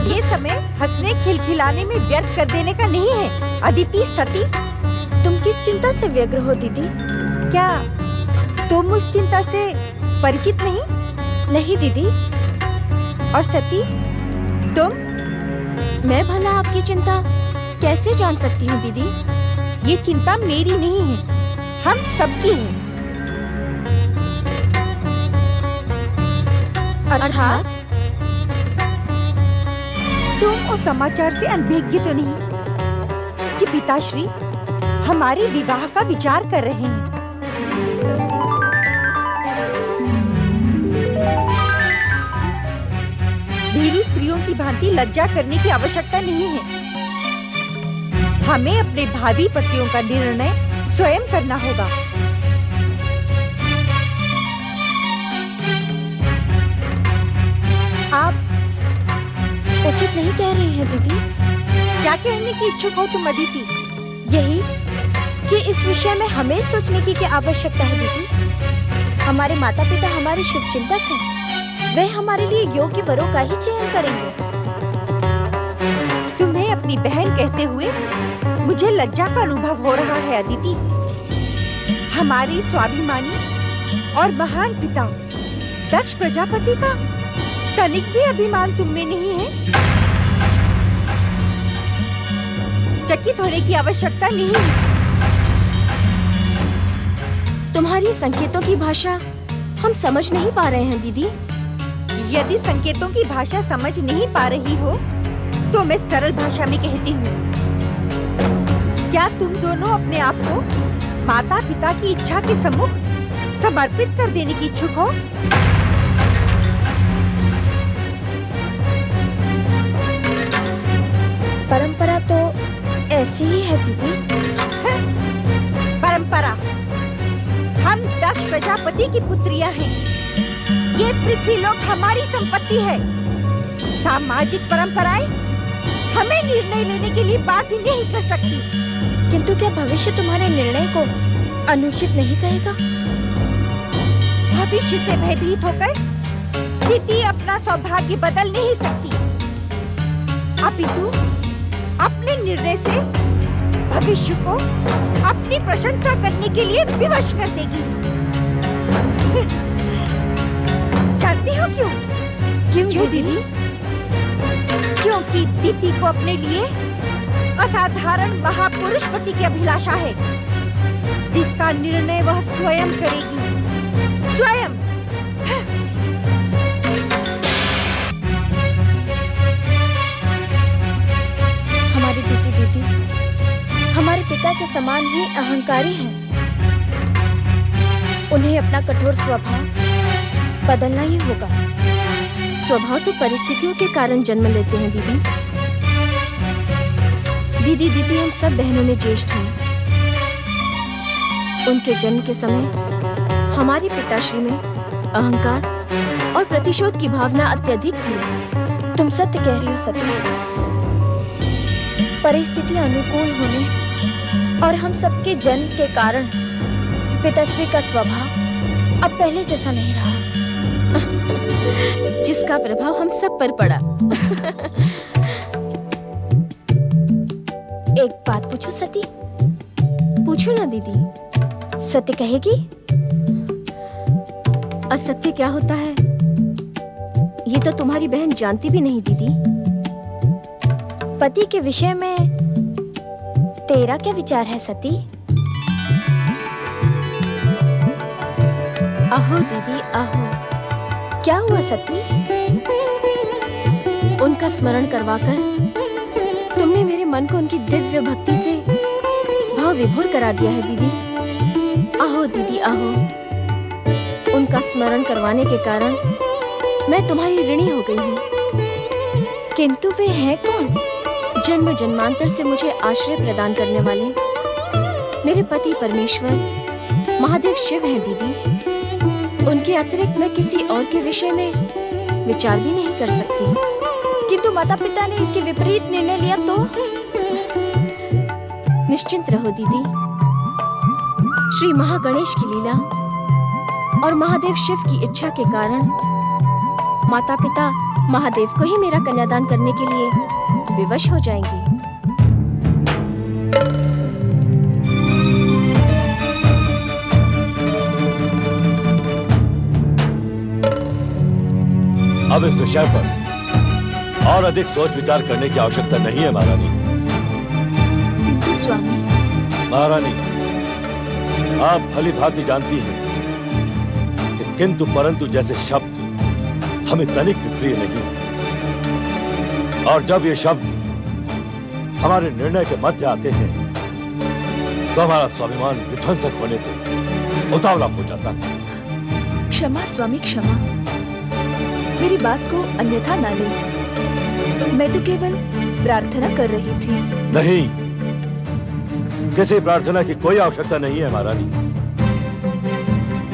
ये समय हंसने खिलखिलाने में व्यर्थ कर देने का नहीं है। अदिति, सती, तुम किस चिंता से व्यग्र हो दीदी? क्या तुम उस चिंता से परिचित नहीं? नहीं दीदी। और सती, तुम? मैं भला आपकी चिंता कैसे जान सकती हूँ दीदी? ये चिंता मेरी नहीं है, हम सबकी है। अर्थात? तुम उस समाचार से अनभिज्ञ तो नहीं कि पिताश्री हमारे विवाह का विचार कर रहे हैं? भीरू स्त्रियों की भांति लज्जा करने की आवश्यकता नहीं है। हमें अपने भावी पतियों का निर्णय स्वयं करना होगा। आप उचित नहीं कह रही हैं दीदी। क्या कहने की इच्छुक हो तुम अदिति? यही कि इस विषय में हमें सोचने की क्या आवश्यकता है दीदी। हमारे माता पिता हमारे शुभचिंतक हैं। वे हमारे लिए योग्य वरों का ही चयन करेंगे। तुम्हें अपनी बहन कहते हुए मुझे लज्जा का अनुभव हो रहा है अदिति। हमारे स्वाभिमानी और महान पिता दक्ष प्रजापति का तनिक भी अभिमान तुम में नहीं है। चकित होने की आवश्यकता नहीं है। तुम्हारी संकेतों की भाषा हम समझ नहीं पा रहे हैं दीदी। यदि संकेतों की भाषा समझ नहीं पा रही हो तो मैं सरल भाषा में कहती हूँ। क्या तुम दोनों अपने आप को माता पिता की इच्छा के सम्मुख समर्पित कर देने की इच्छुक हो? परंपरा तो ऐसी ही है दीदी। परंपरा? हम दक्ष प्रजापति की पुत्रियां हैं। ये पृथ्वीलोक हमारी संपत्ति है। सामाजिक परंपराएं हमें निर्णय लेने के लिए बाध्य नहीं कर सकती। किंतु क्या भविष्य तुम्हारे निर्णय को अनुचित नहीं कहेगा? भविष्य से भयभीत होकर स्थिति अपना सौभाग्य बदल नहीं सकती। अपितु अपने निर्णय से भविष्य को अपनी प्रशंसा करने के लिए विवश कर देगी। जानती हो क्यों? क्यों दीदी? क्योंकि दीदी को अपने लिए असाधारण महापुरुष पति की अभिलाषा है, जिसका निर्णय वह स्वयं करेगी। स्वयं। हमारी दीदी हमारे पिता के समान ही अहंकारी हैं। उन्हें अपना कठोर स्वभाव बदलना ही होगा। स्वभाव तो परिस्थितियों के कारण जन्म लेते हैं दीदी हम सब बहनों में ज्येष्ठ हैं। उनके जन्म के समय हमारे पिताश्री में अहंकार और प्रतिशोध की भावना अत्यधिक थी। तुम सत्य कह रही हो सती। परिस्थितियां अनुकूल होने और हम सबके जन्म के कारण पिताश्री का स्वभाव अब पहले जैसा नहीं रहा, जिसका प्रभाव हम सब पर पड़ा। एक बात पूछूं सती? पूछो ना दीदी। सत्य कहेगी? असत्य क्या होता है ये तो तुम्हारी बहन जानती भी नहीं दीदी। पति के विषय में तेरा क्या विचार है सती? आहो दीदी आहो। क्या हुआ सती? उनका स्मरण करवाकर तुमने मेरे मन को उनकी दिव्य भक्ति से भाव विभोर करा दिया है दीदी। आहो दीदी आहो। उनका स्मरण करवाने के कारण मैं तुम्हारी ऋणी हो गई हूँ। किंतु वे हैं कौन? जन्म जन्मांतर से मुझे आश्रय प्रदान करने वाले मेरे पति परमेश्वर महादेव शिव हैं दीदी। उनके अतिरिक्त मैं किसी और के विषय में विचार भी नहीं कर सकती। किंतु माता पिता ने इसके विपरीत निर्णय लिया तो? निश्चिंत रहो दीदी। श्री महागणेश की लीला और महादेव शिव की इच्छा के कारण माता पिता महादेव को ही मेरा कन्यादान करने के लिए विवश हो जाएंगे। अब इस विषय पर और अधिक सोच विचार करने की आवश्यकता नहीं है महारानी। किंतु स्वामी। महारानी, आप भली भांति जानती हैं कि किंतु परंतु जैसे शब्द हमें तनिक भी प्रिय नहीं, और जब ये शब्द हमारे निर्णय के मध्य आते हैं तो हमारा स्वाभिमान विध्वंसक होने को उतावला हो जाता है। क्षमा स्वामी क्षमा, मेरी बात को अन्यथा ना ले। मैं तो केवल प्रार्थना कर रही थी। नहीं, किसी प्रार्थना की कोई आवश्यकता नहीं है महारानी।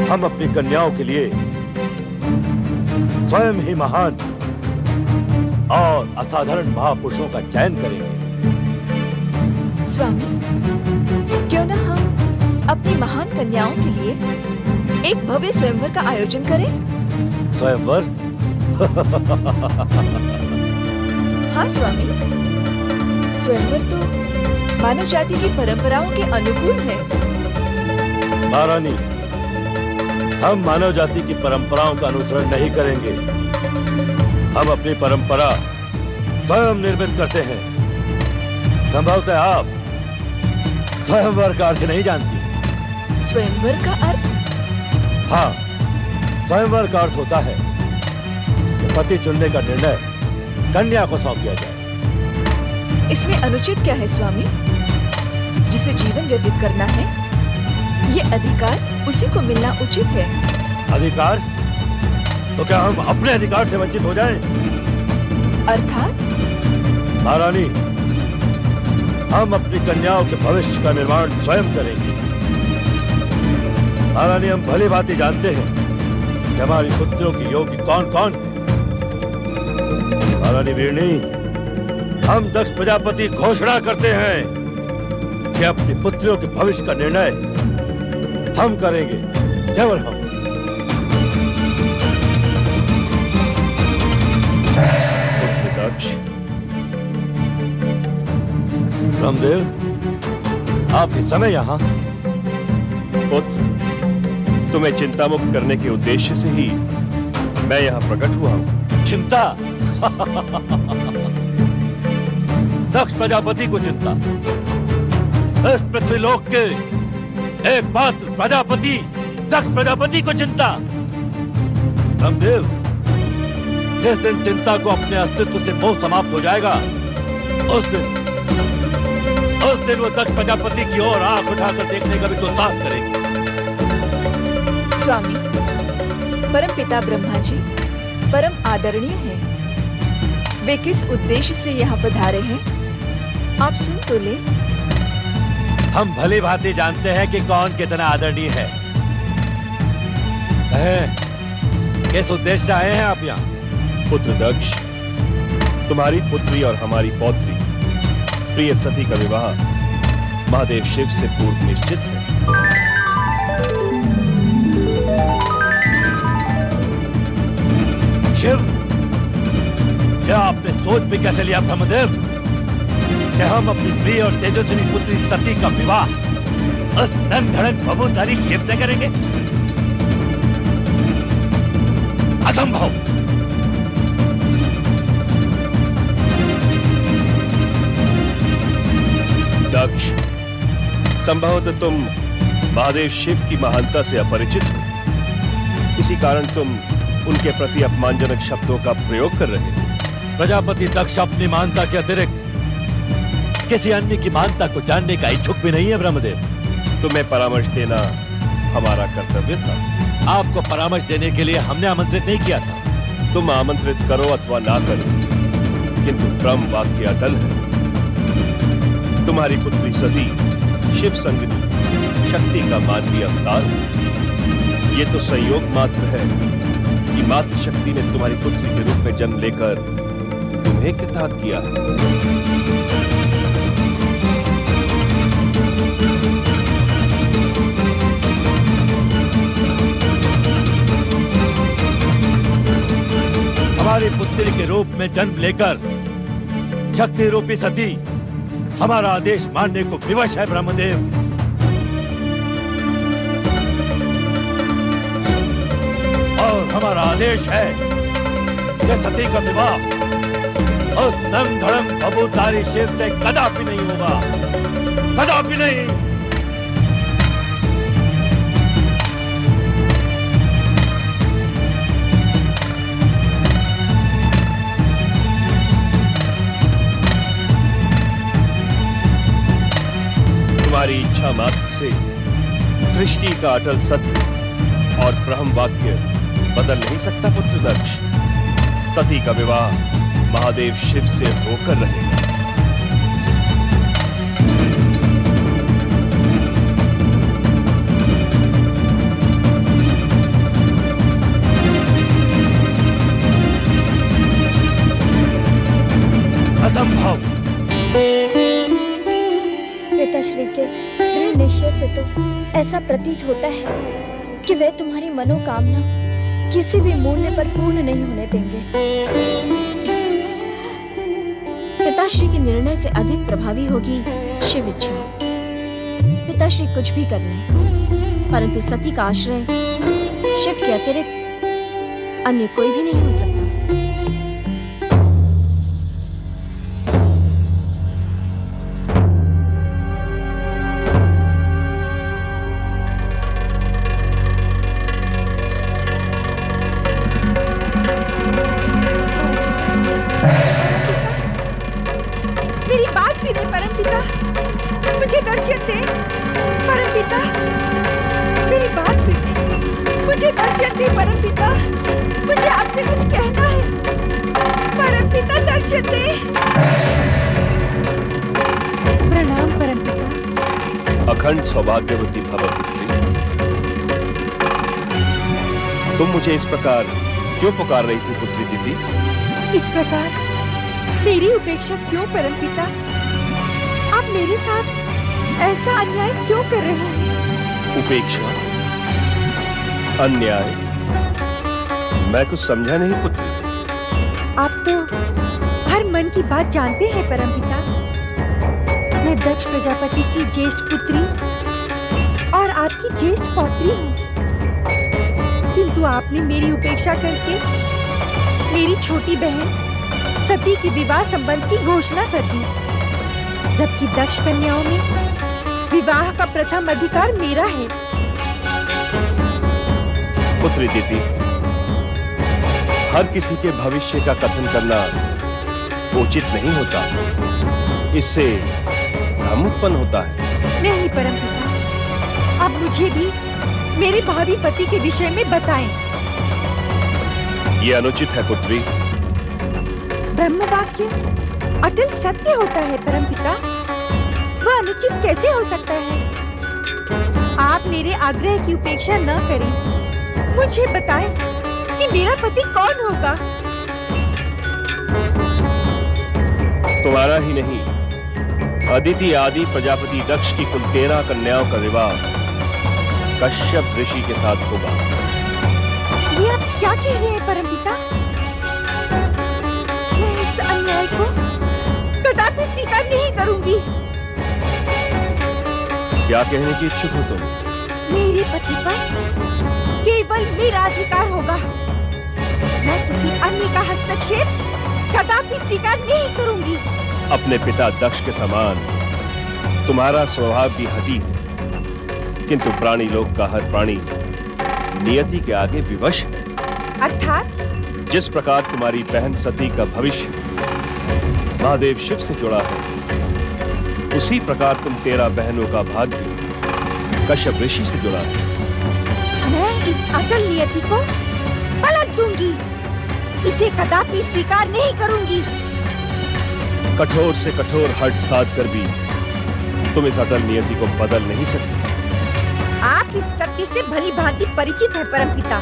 हम अपनी कन्याओं के लिए स्वयं ही महान और असाधारण महापुरुषों का चयन करेंगे। स्वामी, क्यों ना हम अपनी महान कन्याओं के लिए एक भव्य स्वयंवर का आयोजन करें? स्वयंवर? हाँ स्वामी, स्वयंवर तो मानव जाति की परंपराओं के अनुकूल है। महारानी, हम मानव जाति की परंपराओं का अनुसरण नहीं करेंगे। हम अपनी परंपरा स्वयं निर्मित करते हैं। संभवतः आप स्वयंवर का अर्थ नहीं जानती। स्वयंवर का अर्थ? हाँ, स्वयंवर का अर्थ होता है कि पति चुनने का निर्णय कन्या को सौंप दिया जाए। इसमें अनुचित क्या है स्वामी? जिसे जीवन व्यतीत करना है, ये अधिकार उसी को मिलना उचित है। अधिकार? तो क्या हम अपने अधिकार से वंचित हो जाएं? अर्थात? महारानी, हम अपनी कन्याओं के भविष्य का निर्माण स्वयं करेंगे। महारानी, हम भली भांति जानते हैं कि हमारी पुत्रियों की योग्य कौन कौन है। महारानी वीरनी, हम दक्ष प्रजापति घोषणा करते हैं कि अपनी पुत्रियों के भविष्य का निर्णय हम करेंगे, केवल हम। पुत्र दक्ष। रामदेव, आप इस समय यहाँ? पुत्र, तुम्हें चिंता मुक्त करने के उद्देश्य से ही मैं यहाँ प्रकट हुआ हूँ। चिंता? दक्ष प्रजापति को चिंता? इस पृथ्वीलोक के एकमात्र प्रजापति दक्ष प्रजापति को चिंता? रामदेव, जिस दिन चिंता को अपने अस्तित्व से मोह समाप्त हो जाएगा, उस दिन वो दक्ष प्रजापति की ओर आंख उठाकर देखने का भी तो साहस करेगी। स्वामी, परम पिता ब्रह्मा जी परम आदरणीय हैं। वे किस उद्देश्य से यहाँ पधारे हैं, आप सुन तो ले। हम भली भांति जानते हैं कि कौन कितना आदरणीय है। किस उद्देश्य से आए हैं आप यहाँ? पुत्र दक्ष, तुम्हारी पुत्री और हमारी पौत्री प्रिय सती का विवाह महादेव शिव से पूर्व निश्चित है। शिव? क्या आपने सोच भी कैसे लिया ब्रह्मदेव कि हम अपनी प्रिय और तेजस्विनी पुत्री सती का विवाह उस धन धड़क बबूधारी शिव से करेंगे? असंभव। दक्ष, संभवतः तुम महादेव शिव की महानता से अपरिचित हो, इसी कारण तुम उनके प्रति अपमानजनक शब्दों का प्रयोग कर रहे हो। प्रजापति दक्ष अपनी महानता के अतिरिक्त किसी अन्य की महानता को जानने का इच्छुक भी नहीं है ब्रह्मदेव। तुम्हें परामर्श देना हमारा कर्तव्य था। आपको परामर्श देने के लिए हमने आमंत्रित नहीं किया था। तुम आमंत्रित करो अथवा ना करो, किंतु ब्रह्म वाक्य अटल है। तुम्हारी पुत्री सती शिव संगिनी शक्ति का मानवीय अवतार है। ये तो संयोग मात्र है कि मातृ शक्ति ने तुम्हारी पुत्री के रूप में जन्म लेकर तुम्हें कृतार्थ किया है। तुम्हारी पुत्री के रूप में जन्म लेकर शक्ति रूपी सती हमारा आदेश मानने को विवश है ब्रह्मदेव। और हमारा आदेश है कि सती का विवाह उस नंग धड़ंग भभूधारी शिव से कदापि नहीं होगा, कदापि नहीं। तुम्हारी इच्छा मात्र से सृष्टि का अटल सत्य और ब्रह्म वाक्य बदल नहीं सकता पुत्र दक्ष। सती का विवाह महादेव शिव से होकर रहेगा। असंभव। पिताश्री के दृढ़ निश्चय से तो ऐसा प्रतीत होता है कि वे तुम्हारी मनोकामना किसी भी मूल्य पर पूर्ण नहीं होने देंगे। पिताश्री के निर्णय से अधिक प्रभावी होगी शिव इच्छा। पिताश्री कुछ भी कर लें, परंतु सती का आश्रय शिव के अतिरिक्त अन्य कोई भी नहीं हो सकता। मेरी बात सुनिए परमपिता, मुझे दर्शन दे। परमपिता, मेरी बात सुनिए, मुझे दर्शन दे। परमपिता, मुझे आपसे कुछ कहना है। परमपिता, दर्शन दे। प्रणाम परमपिता। अखंड सौभाग्यवती भव पुत्री। तुम मुझे इस प्रकार क्यों पुकार रही थी पुत्री दीदी? इस प्रकार मेरी उपेक्षा क्यों परमपिता? आप मेरे साथ ऐसा अन्याय क्यों कर रहे हैं? उपेक्षा? अन्याय? मैं कुछ समझा नहीं पुत्री। आप तो हर मन की बात जानते हैं परमपिता। मैं दक्ष प्रजापति की ज्येष्ठ पुत्री और आपकी ज्येष्ठ पौत्री हूँ, किंतु आपने मेरी उपेक्षा करके मेरी छोटी बहन सती की विवाह संबंध की घोषणा कर दी, जबकि दक्ष कन्याओं में विवाह का प्रथम अधिकार मेरा है। पुत्री दीदी, हर किसी के भविष्य का कथन करना उचित नहीं होता, इससे भ्रम उत्पन्न होता है। नहीं परमपिता, अब मुझे भी मेरे भावी पति के विषय में बताएं। ये अनुचित है पुत्री। ब्रह्मवाक्य अटल सत्य होता है परमपिता, वह अनुचित कैसे हो सकता है? आप मेरे आग्रह की उपेक्षा न करें, मुझे बताएं कि मेरा पति कौन होगा। तुम्हारा ही नहीं, अदिति आदि प्रजापति दक्ष की कुल 13 कन्याओं का विवाह कश्यप ऋषि के साथ होगा। ये आप क्या कह रहे हैं परमपिता? मैं इस अन्याय को कदापि स्वीकार नहीं करूंगी। क्या कहने की इच्छुक हो तुम? मेरे पति पर केवल मेरा अधिकार होगा। मैं किसी अन्य का हस्तक्षेप कदापि स्वीकार नहीं करूंगी। अपने पिता दक्ष के समान तुम्हारा स्वभाव भी हठी है, किंतु प्राणी लोक का हर प्राणी नियति के आगे विवश है। अर्थात जिस प्रकार तुम्हारी बहन सती का भविष्य महादेव शिव से जुड़ा है, उसी प्रकार तुम 13 बहनों का भाग्य कश्यप ऋषि से जुड़ा है। मैं इस अटल नियति को पलट दूंगी, इसे कदापि स्वीकार नहीं करूंगी। कठोर से कठोर हठ साध कर भी तुम इस अटल नियति को बदल नहीं सकते। आप इस सत्य से भली भांति परिचित है परमपिता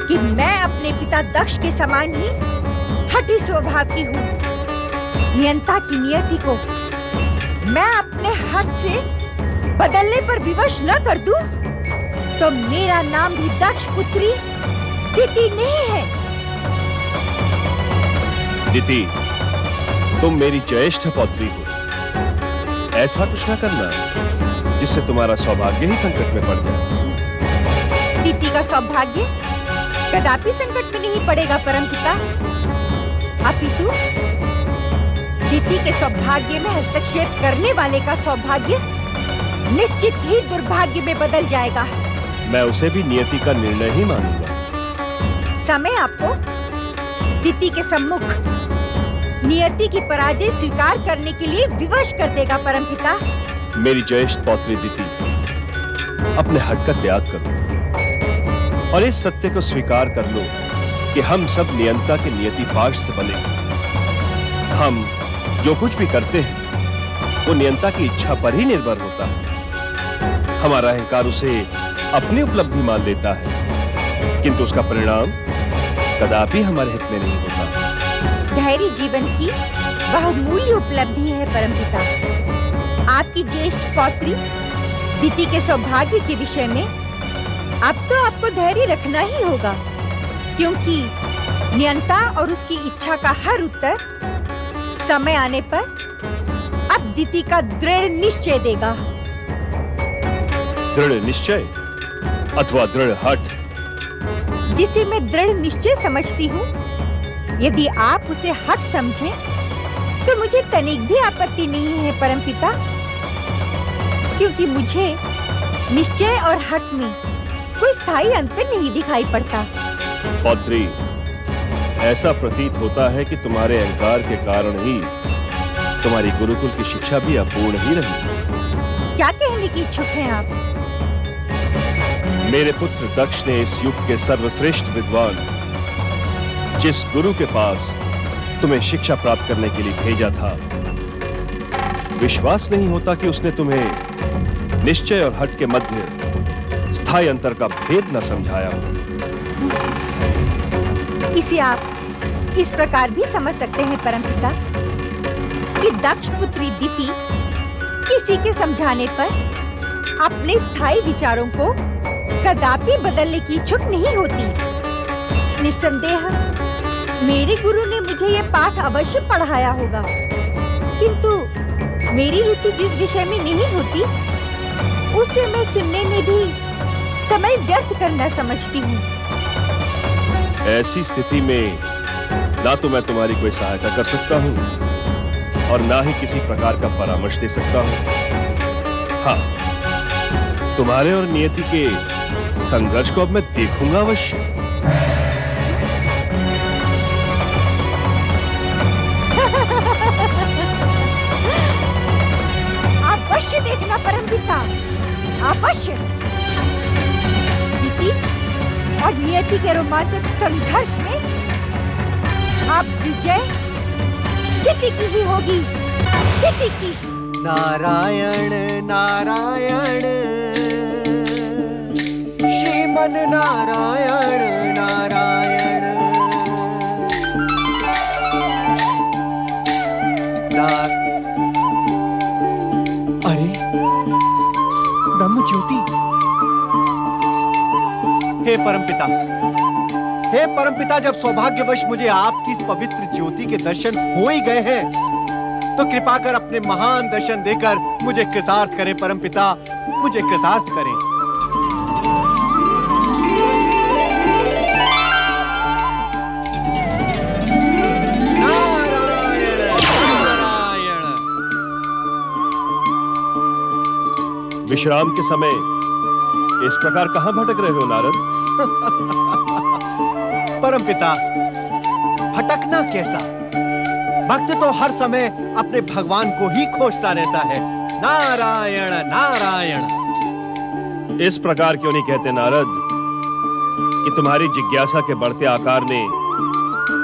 कि मैं अपने पिता दक्ष के समान ही हठी स्वभाव की हूँ। नियंता की नियति को मैं अपने हठ से बदलने पर विवश न कर दूं, तो मेरा नाम भी दक्ष पुत्री दिति नहीं है। दिति, तुम मेरी ज्येष्ठ पौत्री हो। ऐसा कुछ ना करना जिससे तुम्हारा सौभाग्य ही संकट में पड़ जाए। दीदी का सौभाग्य कदापि संकट में नहीं पड़ेगा परमपिता। अपितु दीदी के सौभाग्य में हस्तक्षेप करने वाले का सौभाग्य निश्चित ही दुर्भाग्य में बदल जाएगा। मैं उसे भी नियति का निर्णय ही मानूंगा। समय आपको दीदी के सम्मुख नियति की पराजय स्वीकार करने के लिए विवश कर देगा परमपिता। मेरी ज्येष्ठ पौत्री दिति, अपने हट का त्याग कर लो और इस सत्य को स्वीकार कर लो कि हम सब नियंता के नियति पाश से बने हैं। हम जो कुछ भी करते हैं वो नियंता की इच्छा पर ही निर्भर होता है। हमारा अहंकार उसे अपनी उपलब्धि मान लेता है, किंतु उसका परिणाम कदापि हमारे हित में नहीं होता। धैर्य जीवन की बहुमूल्य उपलब्धि है परमपिता। आपकी ज्येष्ठ पौत्री दीति के सौभाग्य के विषय में अब तो आपको धैर्य रखना ही होगा, क्योंकि नियंता और उसकी इच्छा का हर उत्तर समय आने पर अब दीति का दृढ़ निश्चय देगा। दृढ़ निश्चय अथवा दृढ़ हठ? जिसे मैं दृढ़ निश्चय समझती हूँ, यदि आप उसे हठ समझें, तो मुझे तनिक भी आपत्ति नहीं है परमपिता, क्योंकि मुझे निश्चय और हठ में कोई स्थायी अंतर नहीं दिखाई पड़ता। पौत्री, ऐसा प्रतीत होता है कि तुम्हारे अहंकार के कारण ही तुम्हारी गुरुकुल की शिक्षा भी अपूर्ण ही रही। क्या कहने की इच्छुक हैं आप? मेरे पुत्र दक्ष ने इस युग के सर्वश्रेष्ठ विद्वान जिस गुरु के पास तुम्हें शिक्षा प्राप्त करने के लिए भेजा था, विश्वास नहीं होता कि उसने तुम्हें निश्चय और हठ के मध्य स्थायी अंतर का भेद न समझाया हो। इसे आप इस प्रकार भी समझ सकते हैं परमपिता कि दक्ष पुत्री दीति किसी के समझाने पर अपने स्थायी विचारों को कदापि बदलने की इच्छुक नहीं होती। निस्संदेह मेरे गुरु ने मुझे यह पाठ अवश्य पढ़ाया होगा, किंतु मेरी रुचि जिस विषय में नहीं होती उसे मैं सुनने में भी समय व्यर्थ करना समझती हूँ। ऐसी स्थिति में ना तो मैं तुम्हारी कोई सहायता कर सकता हूँ और ना ही किसी प्रकार का परामर्श दे सकता हूँ। हाँ, तुम्हारे और नियति के संघर्ष को अब मैं देखूंगा अवश्य। अवश्य देखना परमपिता, अवश्य। दीति और नियति के रोमांचक संघर्ष में अब विजय दीति की ही होगी, दीति की। नारायण नारायण श्रीमन नारायण नारायण अरे ब्रह्म ज्योति। हे परमपिता, हे परमपिता, जब सौभाग्यवश मुझे आपकी इस पवित्र ज्योति के दर्शन हो ही गए हैं, तो कृपा कर अपने महान दर्शन देकर मुझे कृतार्थ करें परमपिता, मुझे कृतार्थ करें। नारायण नारायण। विश्राम के समय इस प्रकार कहां भटक रहे हो नारद? परमपिता, भटकना कैसा? भक्त तो हर समय अपने भगवान को ही खोजता रहता है। नारायण नारायण। इस प्रकार क्यों नहीं कहते नारद कि तुम्हारी जिज्ञासा के बढ़ते आकार ने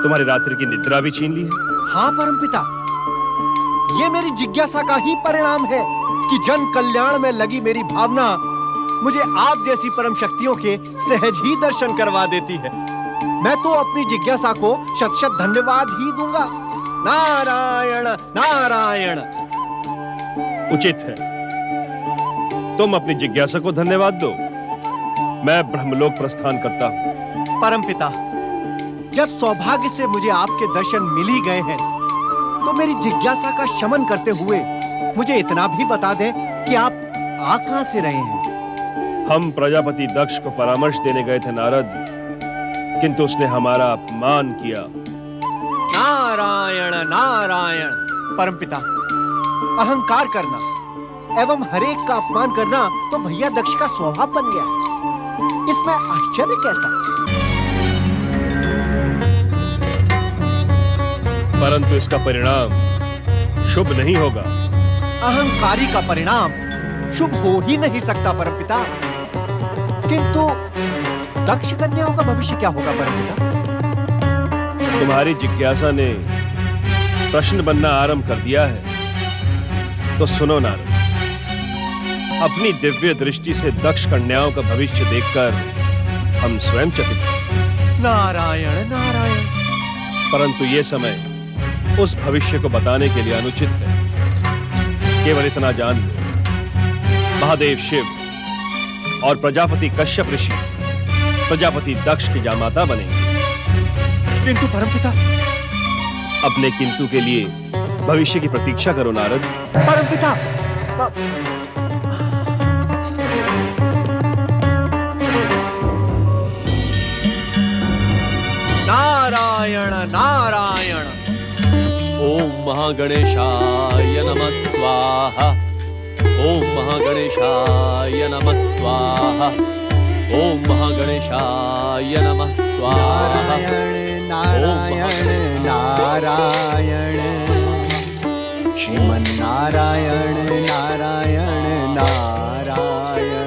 तुम्हारी रात्रि की निद्रा भी छीन ली है? हाँ परमपिता, ये मेरी जिज्ञासा का ही परिणाम है कि जन कल्याण में लगी मेरी भावना मुझे आप जैसी परम शक्तियों के सहज ही दर्शन करवा देती है। मैं तो अपनी जिज्ञासा को शत शत धन्यवाद ही दूंगा। नारायण नारायण। उचित है, तुम अपनी जिज्ञासा को धन्यवाद दो। मैं ब्रह्मलोक प्रस्थान करता हूं। परमपिता, जब सौभाग्य से मुझे आपके दर्शन मिल ही गए हैं, तो मेरी जिज्ञासा का शमन करते हुए मुझे इतना भी बता दें कि आप आ कहां से रहे हैं? हम प्रजापति दक्ष को परामर्श देने गए थे नारद, किंतु उसने हमारा अपमान किया। नारायण नारायण। परमपिता, अहंकार करना एवं हरेक का अपमान करना तो भैया दक्ष का स्वभाव बन गया है। इसमें आश्चर्य कैसा? परंतु इसका परिणाम शुभ नहीं होगा। अहंकारी का परिणाम शुभ हो ही नहीं सकता परमपिता। किंतु दक्ष कन्याओं का भविष्य क्या होगा परमपिता? तुम्हारी जिज्ञासा ने प्रश्न बनना आरंभ कर दिया है, तो सुनो नारद। अपनी दिव्य दृष्टि से दक्ष कन्याओं का भविष्य देखकर हम स्वयं चकित हैं। नारायण नारायण। परंतु ये समय उस भविष्य को बताने के लिए अनुचित है। केवल इतना जान लो, महादेव शिव और प्रजापति कश्यप ऋषि प्रजापति दक्ष की जामाता बनेंगे। किंतु परमपिता। अपने किंतु के लिए भविष्य की प्रतीक्षा करो नारद। परमपिता। नारायण नारायण। ओम महागणेशाय नमः स्वाहा। ओम महागणेशाय नमः स्वाहा। ओम महागणेशाय नमः स्वाहा। नारायण नारायण। श्रीमन्नारायण नारायण नारायण।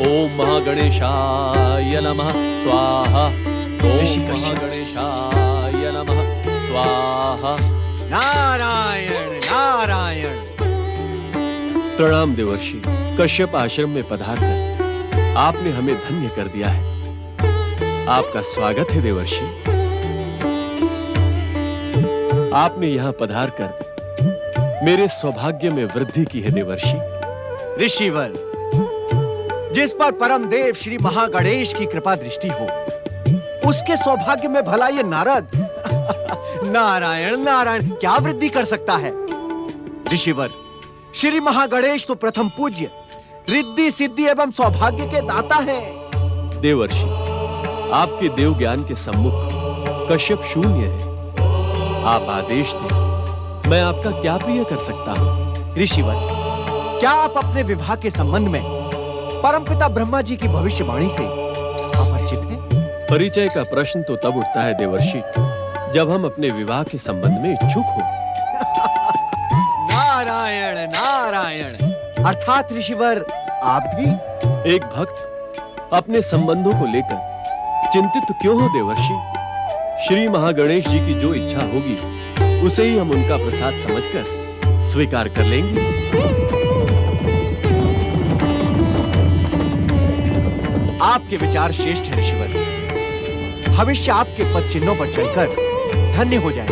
ओम महागणेशाय नमः स्वाहा। ओम ऋषि कश्यप। महागणेशाय नमः स्वाहा। नारायण नारायण। प्रणाम देवर्षि। कश्यप आश्रम में पधारकर आपने हमें धन्य कर दिया है। आपका स्वागत है देवर्षि। आपने यहाँ पधारकर मेरे सौभाग्य में वृद्धि की है देवर्षि। ऋषिवर, जिस पर परम देव श्री महागणेश की कृपा दृष्टि हो, उसके सौभाग्य में भला ये नारद नारायण नारायण क्या वृद्धि कर सकता है? ऋषिवर, श्री महागणेश तो प्रथम पूज्य, रिद्धि सिद्धि एवं सौभाग्य के दाता हैं। देवर्षि, आपके देव ज्ञान के सम्मुख कश्यप शून्य है। आप आदेश दें, मैं आपका क्या प्रिय कर सकता हूँ? ऋषिवर, क्या आप अपने विवाह के संबंध में परमपिता ब्रह्मा जी की भविष्यवाणी से अपरिचित हैं? परिचय का प्रश्न तो तब उठता है देवर्षि, जब हम अपने विवाह के संबंध में इच्छुक हो। नारायण नारायण। अर्थात ऋषिवर, आप भी एक भक्त अपने संबंधों को लेकर चिंतित क्यों हो देवर्षि? श्री महागणेश जी की जो इच्छा होगी, उसे ही हम उनका प्रसाद समझकर स्वीकार कर लेंगे। आपके विचार श्रेष्ठ है ऋषिवर। भविष्य आपके पद चिन्हों पर चलकर धन्य हो जाए।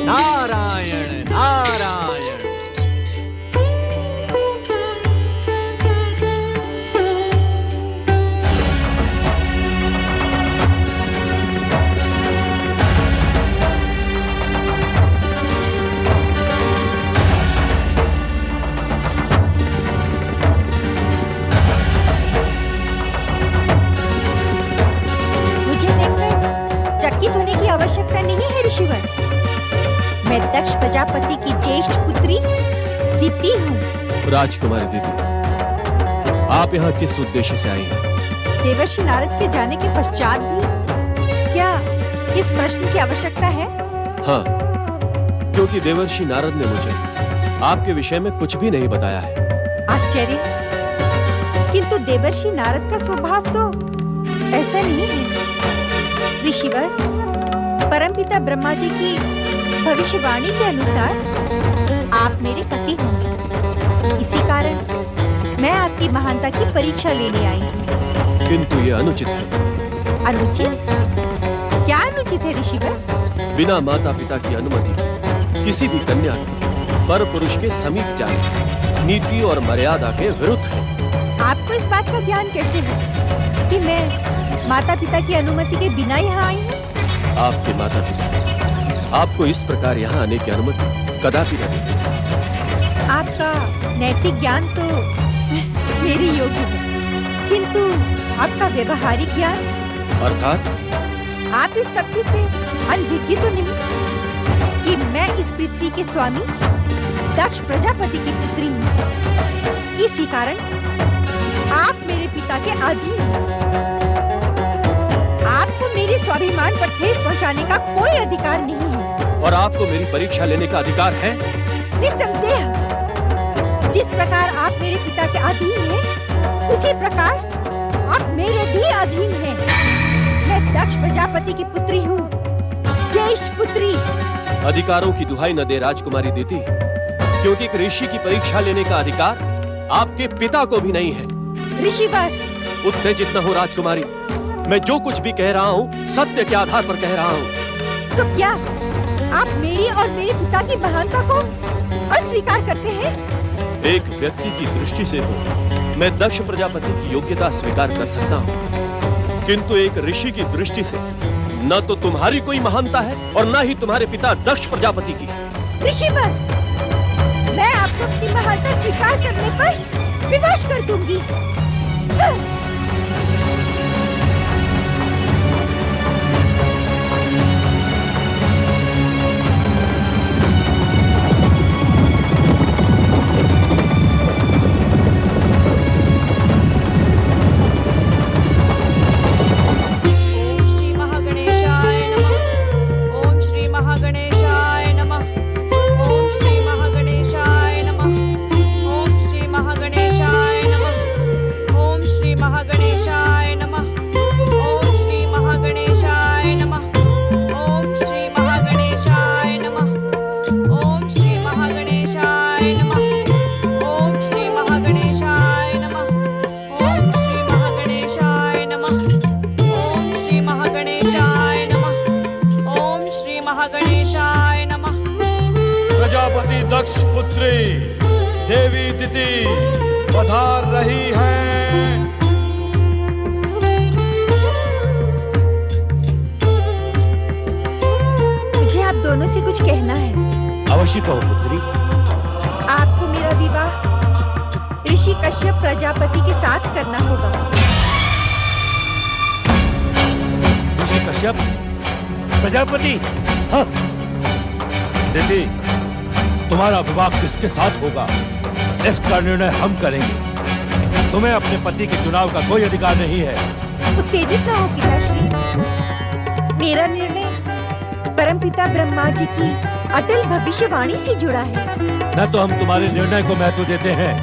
नारायण नारायण। आवश्यकता नहीं है ऋषिवर। मैं दक्ष प्रजापति की ज्येष्ठ पुत्री दीप्ति हूँ। राजकुमारी दीदी, आप यहाँ किस उद्देश्य से आई हैं? देवर्षि नारद के जाने के पश्चात भी क्या इस प्रश्न की आवश्यकता है? हाँ, क्योंकि देवर्षि नारद ने मुझे आपके विषय में कुछ भी नहीं बताया है। आश्चर्य, किंतु देवर्षि नारद का स्वभाव तो ऐसा नहीं है। ऋषिवर, परमपिता ब्रह्मा जी की भविष्यवाणी के अनुसार आप मेरे पति होंगे। इसी कारण मैं आपकी महानता की परीक्षा लेने आई हूँ। किंतु ये अनुचित है। अनुचित? क्या अनुचित है ऋषिवर? बिना माता पिता की अनुमति किसी भी कन्या को पर पुरुष के समीप जाना नीति और मर्यादा के विरुद्ध है। आपको इस बात का ज्ञान कैसे है कि मैं माता पिता की अनुमति के बिना यहाँ आई हूँ? आपके माता पिता आपको इस प्रकार यहाँ आने की अनुमति कदापि न देंगे। आपका नैतिक ज्ञान तो मेरी योग्य है, किंतु आपका व्यवहारिक ज्ञान, अर्थात आप इस सत्य से अनभिज्ञ तो नहीं कि मैं इस पृथ्वी के स्वामी दक्ष प्रजापति की पुत्री हूँ। इसी कारण आप मेरे पिता के अधीन हैं। आपको मेरे स्वाभिमान पर ठेस पहुँचाने का कोई अधिकार नहीं है। और आपको मेरी परीक्षा लेने का अधिकार है? निस्संदेह, जिस प्रकार आप मेरे पिता के अधीन हैं, उसी प्रकार आप मेरे भी अधीन हैं। मैं दक्ष प्रजापति की पुत्री हूँ, ज्येष्ठ पुत्री। अधिकारों की दुहाई न दे राजकुमारी दीदी, क्योंकि एक ऋषि की परीक्षा लेने का अधिकार आपके पिता को भी नहीं है। ऋषिवर, उत्तेजित न हो राजकुमारी, मैं जो कुछ भी कह रहा हूँ सत्य के आधार पर कह रहा हूँ। तो क्या आप मेरी और मेरे पिता की महानता को अस्वीकार करते हैं? एक व्यक्ति की दृष्टि से तो मैं दक्ष प्रजापति की योग्यता स्वीकार कर सकता हूँ, किंतु एक ऋषि की दृष्टि से न तो तुम्हारी कोई महानता है और न ही तुम्हारे पिता दक्ष प्रजापति की। ऋषिवर, मैं आपको अपनी महानता स्वीकार करने पर विवश कर दूंगी। प्रजापति दक्ष पुत्री देवी दिति पधार रही हैं। मुझे आप दोनों से कुछ कहना है। अवश्य कहो पुत्री। आपको मेरा विवाह ऋषि कश्यप प्रजापति के साथ करना होगा। ऋषि कश्यप प्रजापति? हाँ। दीदी, तुम्हारा विवाह किसके साथ होगा इसका निर्णय हम करेंगे। तुम्हें अपने पति के चुनाव का कोई अधिकार नहीं है। उत्तेजित न हो पिताश्री, मेरा निर्णय परमपिता ब्रह्मा जी की अटल भविष्यवाणी से जुड़ा है। न तो हम तुम्हारे निर्णय को महत्व देते हैं,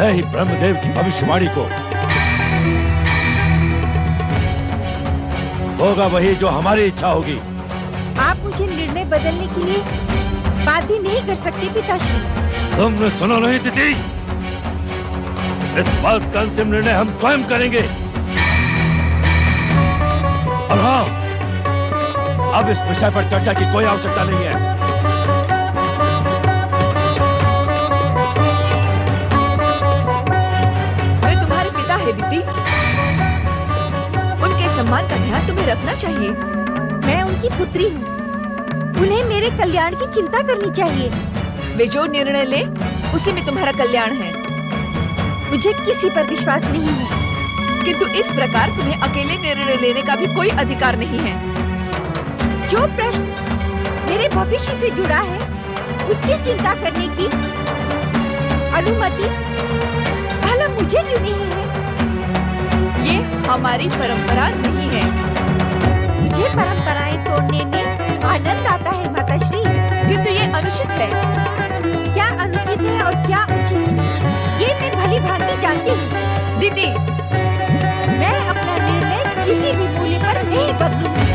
न ही ब्रह्मदेव की भविष्यवाणी को। होगा वही जो हमारी इच्छा होगी। आप मुझे निर्णय बदलने के लिए बाध्य नहीं कर सकते पिताश्री। तुमने सुनो नहीं दीदी, इस बात का अंतिम निर्णय हम स्वयं करेंगे। और हाँ, अब इस विषय पर चर्चा की कोई आवश्यकता नहीं है। वे तुम्हारे पिता है दीदी, उनके सम्मान का ध्यान तुम्हें रखना चाहिए। मैं उनकी पुत्री हूँ, उन्हें मेरे कल्याण की चिंता करनी चाहिए। वे जो निर्णय ले उसी में तुम्हारा कल्याण है। मुझे किसी पर विश्वास नहीं है, किंतु इस प्रकार तुम्हें अकेले निर्णय लेने का भी कोई अधिकार नहीं है। जो प्रश्न मेरे भविष्य से जुड़ा है उसकी चिंता करने की अनुमति भला मुझे क्यों नहीं है? ये हमारी परंपरा नहीं है। मुझे परंपराएं तोड़ने में आनंद आता है माताश्री, किंतु ये अनुचित है। क्या अनुचित है और क्या उचित, ये मैं भली भांति जानती हूँ। दीदी, मैं अपना निर्णय किसी भी मूल्य पर नहीं बदलूंगी।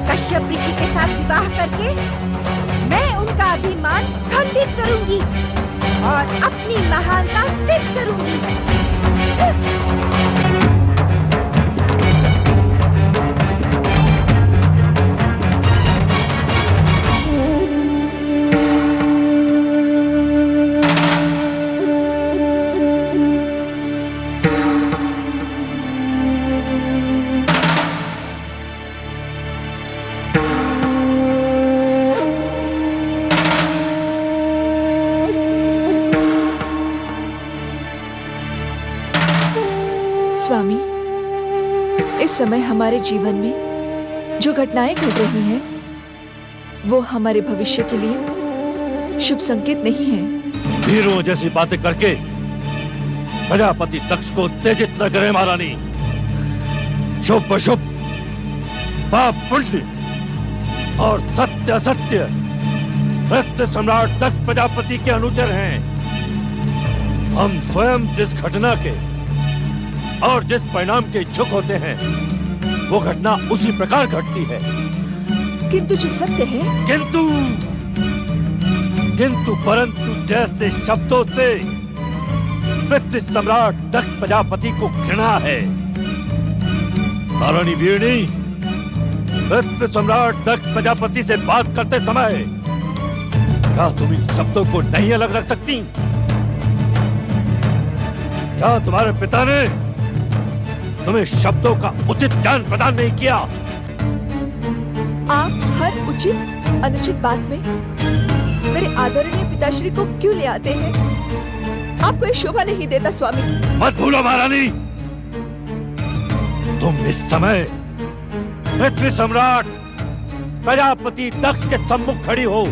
कश्यप ऋषि के साथ विवाह करके मैं उनका अभिमान खंडित करूंगी और अपनी महानता सिद्ध करूंगी। स्वामी, इस समय हमारे जीवन में जो घटनाएं घट रही हैं, वो हमारे भविष्य के लिए शुभ संकेत नहीं है। वीरों जैसी बातें करके प्रजापति दक्ष को उत्तेजित न करें महारानी। शुभ अशुभ, पाप पुण्य और सत्य असत्य सत्य सम्राट दक्ष प्रजापति के अनुचर हैं। हम स्वयं जिस घटना के और जिस परिणाम के इच्छुक होते हैं, वो घटना उसी प्रकार घटती है। किंतु जो सत्य है, किंतु परंतु जैसे शब्दों से पृथ्वी सम्राट दक्ष प्रजापति को घृणा है। महारानी वीरणी, पृथ्वी सम्राट दक्ष प्रजापति से बात करते समय क्या तुम इन शब्दों को नहीं अलग रख सकती? क्या तुम्हारे पिता ने तुम्हें शब्दों का उचित ज्ञान प्रदान नहीं किया? आप हर उचित अनुचित बात में मेरे आदरणीय पिताश्री को क्यों ले आते हैं? आपको ये शोभा नहीं देता स्वामी। मत भूलो महारानी, तुम इस समय पृथ्वी सम्राट प्रजापति दक्ष के सम्मुख खड़ी हो।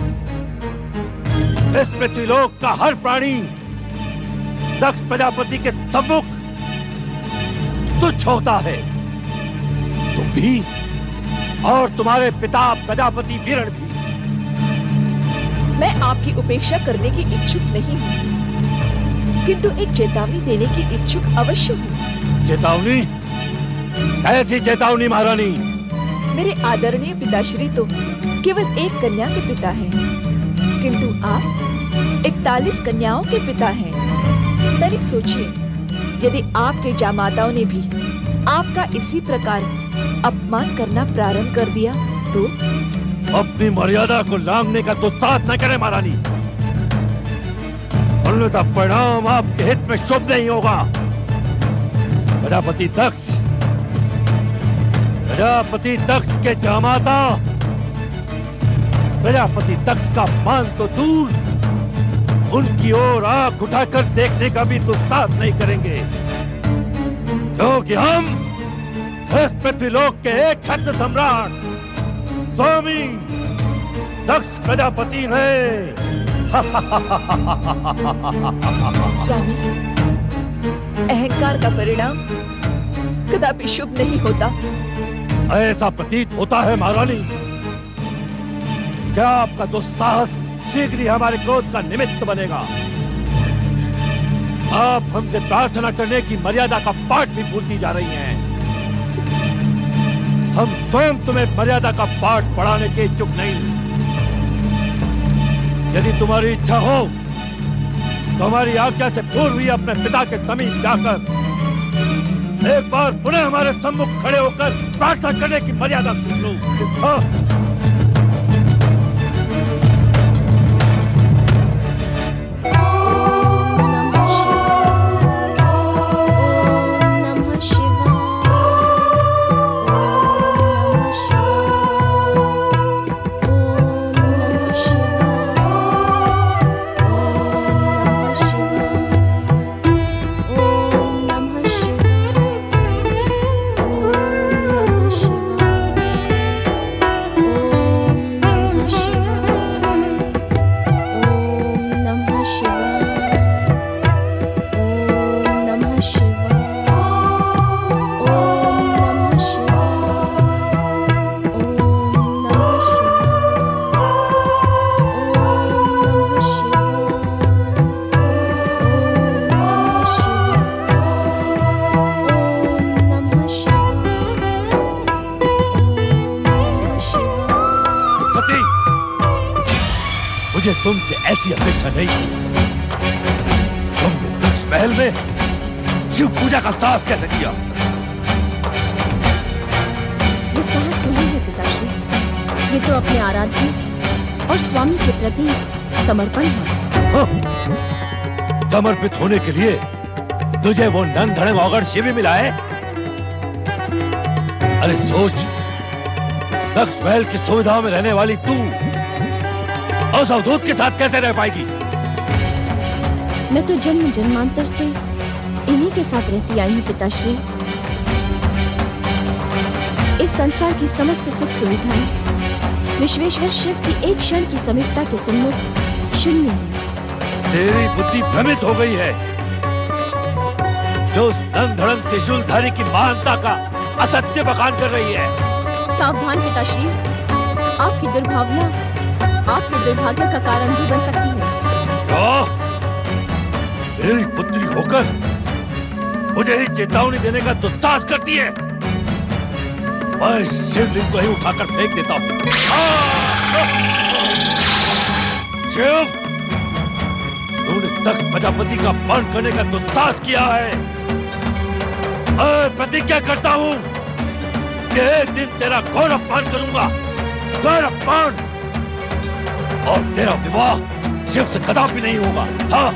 इस पृथ्वीलोक का हर प्राणी दक्ष प्रजापति के सम्मुख तुच्छ होता है। तुम भी और तुम्हारे पिता प्रजापति वीरण भी। मैं आपकी उपेक्षा करने की इच्छुक नहीं हूँ, किंतु एक चेतावनी देने की इच्छुक अवश्य हूँ। चेतावनी? ऐसी चेतावनी महारानी? मेरे आदरणीय पिताश्री तो केवल एक कन्या के पिता हैं, किंतु आप 41 कन्याओं के पिता हैं। तनिक सोचिए, यदि आपके जामाताओं ने भी आपका इसी प्रकार अपमान करना प्रारंभ कर दिया तो? अपनी मर्यादा को लांघने का दुस्साहस न करें महारानी, अन्यथा परिणाम आपके हित में शुभ नहीं होगा। प्रजापति दक्ष के जामाता प्रजापति दक्ष का मान तो दूर, उनकी ओर आंख उठाकर देखने का भी दुस्साहस नहीं करेंगे, क्योंकि हम इस पृथ्वीलोक के एक छत्र सम्राट स्वामी दक्ष प्रजापति हैं। स्वामी, अहंकार का परिणाम कदापि शुभ नहीं होता। ऐसा प्रतीत होता है महारानी। क्या आपका दुस्साहस शीघ्र ही हमारे क्रोध का निमित्त बनेगा? आप हमसे प्रार्थना करने की मर्यादा का पाठ भी भूलती जा रही हैं। हम स्वयं तुम्हें मर्यादा का पाठ पढ़ाने के इच्छुक नहीं। यदि तुम्हारी इच्छा हो तो हमारी आज्ञा से पूर्व ही अपने पिता के समीप जाकर एक बार पुनः हमारे सम्मुख खड़े होकर प्रार्थना करने की मर्यादा सुन लो। हाँ। मुझे तुमसे ऐसी अपेक्षा नहीं थी। तुमने दक्ष महल में शिव पूजा का साहस कैसे किया? ये साहस नहीं है पिताश्री, ये तो अपने आराध्य और स्वामी के प्रति समर्पण है। हाँ, समर्पित होने के लिए तुझे वो नन धड़ंग औगड़ शिव मिला है? अरे सोच, दक्ष महल की सुविधाओं में रहने वाली तू और अवधूत के साथ कैसे रह पाएगी? मैं तो जन्म जन्मांतर से इन्हीं के साथ रहती आई हूँ पिताश्री। इस संसार की समस्त सुख सुविधाएं विश्वेश्वर शिव की एक क्षण की समीपता के सन्मुख शून्य है। तेरी बुद्धि भ्रमित हो गई है, जो उस नंग धड़ंग त्रिशूलधारी की महानता का असत्य बखान कर रही है। सावधान पिताश्री, आपकी दुर्भावना आपके दुर्भाग्य का कारण भी बन सकती है। क्या? मेरी पुत्री होकर मुझे ही चेतावनी देने का दुस्साहस करती है? मैं शिवलिंग को ही उठाकर फेंक देता हूँ। शिव, तूने तक प्रजापति का अपमान करने का दुस्साहस किया है। मैं प्रतिज्ञा करता हूँ कि एक दिन तेरा घोर अपमान करूंगा, घोर अपमान, और तेरा विवाह शिव से कदापि नहीं होगा। हाँ,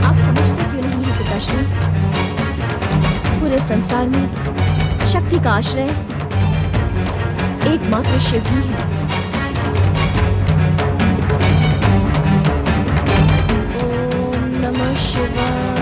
आप समझते क्यों नहीं है पिताश्री? पूरे संसार में शक्ति का आश्रय एकमात्र शिव ही है। ओम नमः शिवाय।